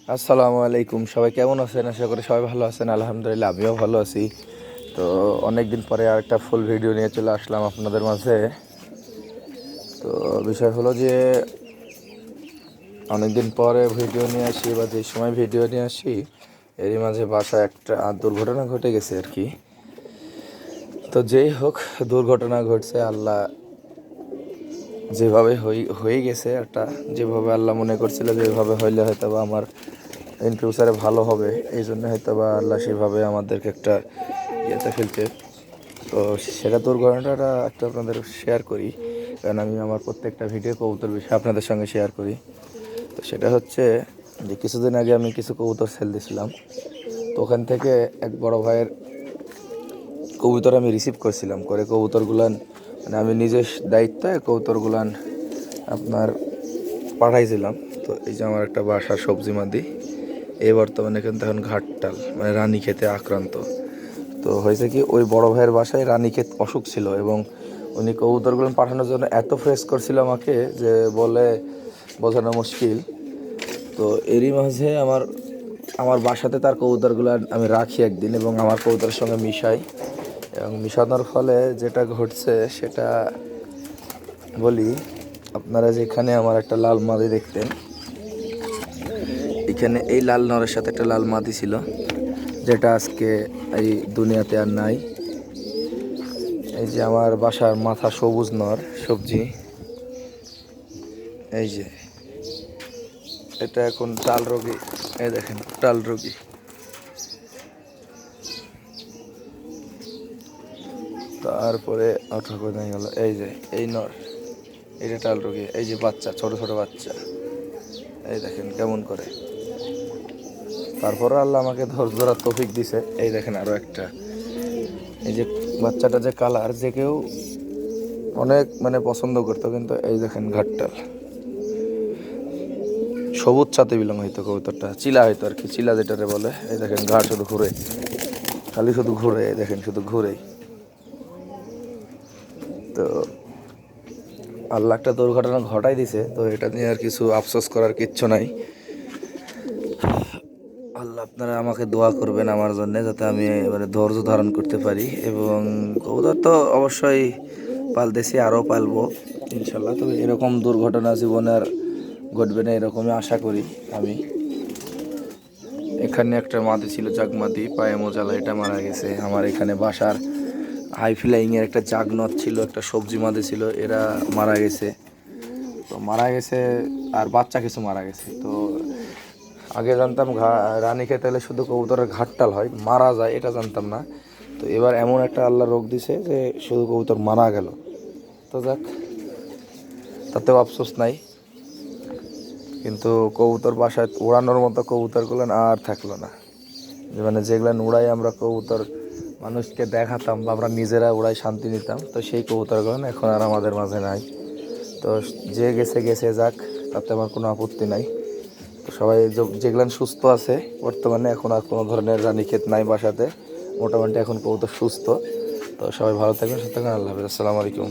আসসালামু আলাইকুম, সবাই কেমন আছেন? আশা করি সবাই ভালো আছেন। আলহামদুলিল্লাহ, আমিও ভালো আছি। তো অনেক দিন পরে আর একটা ফুল ভিডিও নিয়ে চলে আসলাম আপনাদের মাঝে। তো বিষয় হলো যে অনেক দিন পরে ভিডিও নিয়ে আসি, বা যে সময় ভিডিও নিয়ে আসি এরই মাঝে বাসায় একটা দুর্ঘটনা ঘটে গেছে আর কি। তো যেই হোক, দুর্ঘটনা ঘটছে, আল্লাহ যেভাবে হয়ে গেছে, একটা যেভাবে আল্লাহ মনে করছিল যেভাবে হইলে হয়তো বা আমার ইন ফিউচারে ভালো হবে, এই জন্য হয়তো বা আল্লাহ সেভাবে আমাদেরকে একটা ইয়েতে ফেলতে। তো সেটা দুর্ঘটনাটা একটু আপনাদের শেয়ার করি, কারণ আমি আমার প্রত্যেকটা ভিডিও কবুতর বিষয়ে আপনাদের সঙ্গে শেয়ার করি। তো সেটা হচ্ছে যে কিছুদিন আগে আমি কিছু কবুতর সেল দিয়েছিলাম। তো ওখান থেকে এক বড় ভাইয়ের কবুতর আমি রিসিভ করছিলাম, করে কবুতরগুলান মানে আমি নিজের দায়িত্বে কবুতরগুলান আপনার পাঠাইছিলাম। তো এই যে আমার একটা বাসার সবজি মাদি, এই বর্তমানে কিন্তু এখন ঘাটটাল মানে রানীক্ষেতে আক্রান্ত। তো হয়েছে কি, ওই বড় ভাইয়ের বাসায় রানীক্ষেত অসুখ ছিল, এবং উনি কবুতরগুলো পাঠানোর জন্য এত ফ্রেস করছিল আমাকে যে বলে বোঝানো মুশকিল। তো এরই মাঝে আমার আমার বাসাতে তার কবুতরগুলো আমি রাখি একদিন, এবং আমার কবুতরের সঙ্গে মিশাই, এবং মিশানোর ফলে যেটা ঘটছে সেটা বলি। আপনারা যেখানে আমার একটা লাল মাদি দেখতেন, এখানে এই লাল নরের সাথে একটা লাল মাদি ছিল, যেটা আজকে এই দুনিয়াতে আর নাই। এই যে আমার বাসার মাথা সবুজ নর সবজি, এই যে এটা এখন টাল রোগী। এই দেখেন টাল রোগী। তারপরে অটো কোথায় গেল? এই যে এই নর, এটা টাল রোগী। এই যে বাচ্চা, ছোট ছোট বাচ্চা, এই দেখেন কেমন করে। তারপরে আল্লাহ আমাকে ধৈর্য ধরার তৌফিক দিছে। এই দেখেন আরো একটা, এই যে বাচ্চাটা যে কালার, যে কেউ অনেক মানে পছন্দ করতো, কিন্তু এই দেখেন ঘাটটাল সবুজ ছাতে বিলং হইতো কবুতরটা, চিলা হইতো আর কি, চিলা যেটারে বলে। এই দেখেন ঘাট শুধু ঘুরে, খালি শুধু ঘুরে, এই দেখেন শুধু ঘুরেই। তো আল্লাহ একটা দুর্ঘটনা ঘটাই দিছে, তো এটা নিয়ে আর কিছু আফসোস করার কিচ্ছু নাই। আল্লাহ আপনারা আমাকে দোয়া করবেন আমার জন্য, যাতে আমি এবারে ধৈর্য ধারণ করতে পারি। এবং কবুতর তো অবশ্যই পালতেছি, আরও পালবো ইনশাল্লাহ। তবে এরকম দুর্ঘটনা জীবনে আর ঘটবে না এরকমই আশা করি আমি। এখানে একটা মাদি ছিল, জাগমাদি, পায়ে মোজালা, এটা মারা গেছে। আমার এখানে বাসার হাই ফ্লাইংয়ের একটা জাগনত ছিল, একটা সবজি মাদি ছিল, এরা মারা গেছে। তো মারা গেছে, আর বাচ্চা কিছু মারা গেছে। তো আগে জানতাম রানীক্ষেত এলে শুধু কবুতরের ঘাটটাল হয়, মারা যায়, এটা জানতাম না। তো এবার এমন একটা আল্লাহ রোগ দিছে যে শুধু কবুতর মারা গেল। তো যাক, তাতেও আফসোস নাই। কিন্তু কবুতর বাসায় উড়ানোর মতো কবুতরগুলো আর থাকলো না। মানে যেগুলো উড়াই আমরা কবুতর মানুষকে দেখাতাম, বা আমরা নিজেরা উড়াই শান্তি নিতাম, তো সেই কবুতরগুলো এখন আর আমাদের মাঝে নাই। তো যে গেছে গেছে, যাক, তাতে আমার কোনো আপত্তি নাই। তো সবাই যেগুলো সুস্থ আছে বর্তমানে, এখন আর কোনো ধরনের রানীক্ষেত নাই বাসাতে, মোটামুটি এখন কবুতর সুস্থ। তো সবাই ভালো থাকবেন, সুস্থ থাকবেন। আল্লাহ হাফেজ, আসসালামু আলাইকুম।